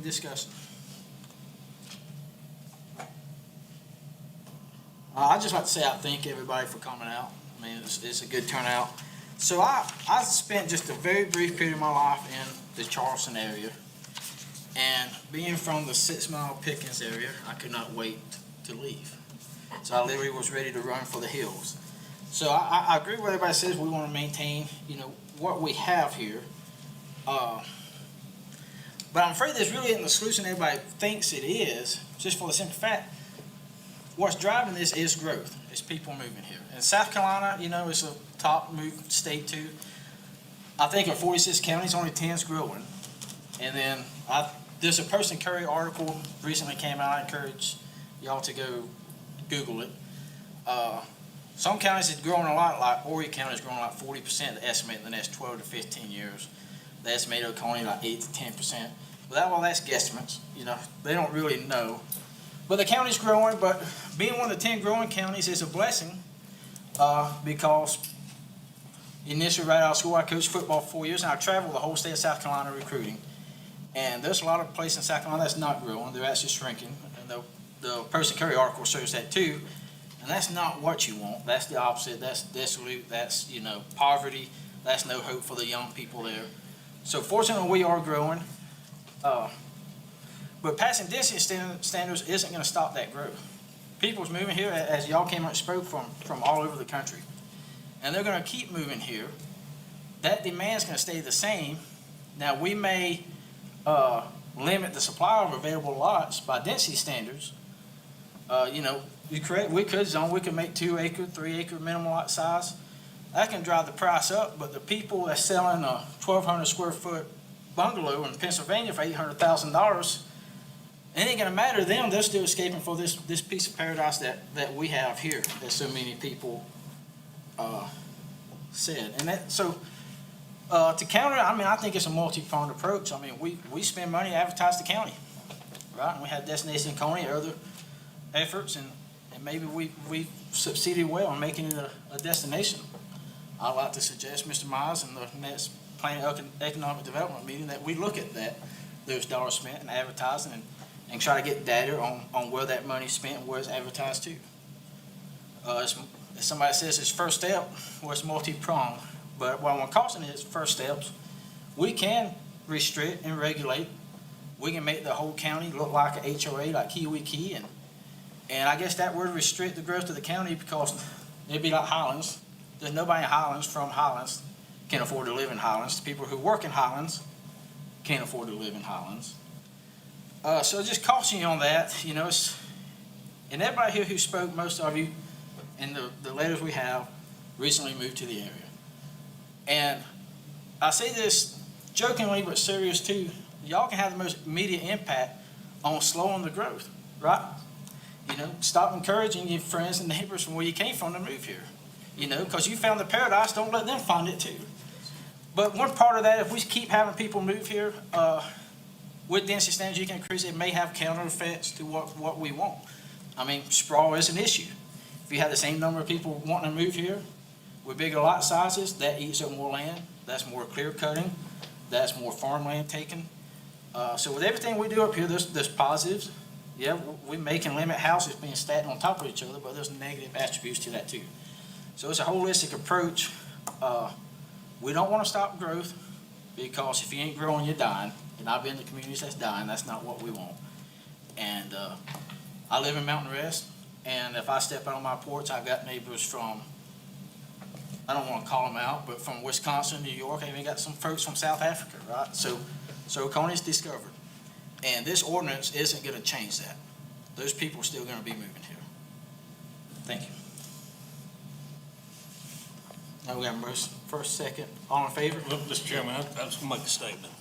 discussion? I'd just like to say I thank everybody for coming out. I mean, it's a good turnout. So I spent just a very brief period of my life in the Charleston area. And being from the 6 Mile Pickens area, I could not wait to leave. So I literally was ready to run for the hills. So I agree with everybody says we want to maintain, you know, what we have here. But I'm afraid this really isn't the solution everybody thinks it is, just for the simple fact, what's driving this is growth. It's people moving here. And South Carolina, you know, is a top move state too. I think in 46 counties, only 10's growing. And then there's a Person Curry article recently came out. I encourage y'all to go Google it. Some counties is growing a lot, like Oconee County is growing like 40%, they estimate in the next 12 to 15 years. They estimate Oconee like 8 to 10%. Well, that's guesstimates, you know, they don't really know. But the county's growing, but being one of the 10 growing counties is a blessing because initially right out of school I coached football for 4 years and I traveled the whole state of South Carolina recruiting. And there's a lot of places in South Carolina that's not growing, they're actually shrinking. And the Person Curry article shows that too. And that's not what you want. That's the opposite. That's desolate. That's, you know, poverty. That's no hope for the young people there. So fortunately, we are growing. But passing density standards isn't going to stop that growth. People's moving here, as y'all came out and spoke, from all over the country. And they're going to keep moving here. That demand's going to stay the same. Now, we may limit the supply of available lots by density standards. You know, we could make 2 acre, 3 acre minimum lot size. That can drive the price up, but the people that's selling a 1,200 square foot bungalow in Pennsylvania for $800,000, it ain't gonna matter to them. They're still escaping for this piece of paradise that we have here, that so many people said. And that, so to counter it, I mean, I think it's a multi-pronged approach. I mean, we spend money to advertise the county, right? And we have Destination Oconee, other efforts, and maybe we succeeded well in making it a destination. I'd like to suggest, Mr. Myers, in the next Planning Economic Development meeting that we look at those dollars spent in advertising and try to get data on where that money's spent and where it's advertised to. As somebody says, it's first step, well, it's multi-pronged. But what I want to caution is first steps. We can restrict and regulate. We can make the whole county look like an HOA, like Kiwi Key, and I guess that would restrict the growth of the county because it'd be like Highlands. There's nobody in Highlands from Highlands can afford to live in Highlands. The people who work in Highlands can't afford to live in Highlands. So just caution you on that. You know, and everybody here who spoke, most of you, in the letters we have, recently moved to the area. And I say this jokingly but serious too. Y'all can have the most immediate impact on slowing the growth, right? You know, stop encouraging your friends and neighbors from where you came from to move here. You know, because you found the paradise, don't let them find it too. But one part of that, if we keep having people move here, with density standards you can increase, it may have counter effects to what we want. I mean, sprawl is an issue. If you have the same number of people wanting to move here with bigger lot sizes, that eats up more land, that's more clear cutting, that's more farmland taken. So with everything we do up here, there's positives. Yeah, we make and limit houses being stacked on top of each other, but there's negative attributes to that too. So it's a holistic approach. We don't want to stop growth because if you ain't growing, you're dying. And I've been in the communities that's dying. That's not what we want. And I live in Mountain Rest, and if I step out on my porch, I've got neighbors from, I don't want to call them out, but from Wisconsin, New York. I even got some folks from South Africa, right? So Oconee's discovered. And this ordinance isn't going to change that. Those people are still going to be moving here. Thank you. Now we got first, second. All in favor? Mr. Chairman, I just want to make a statement.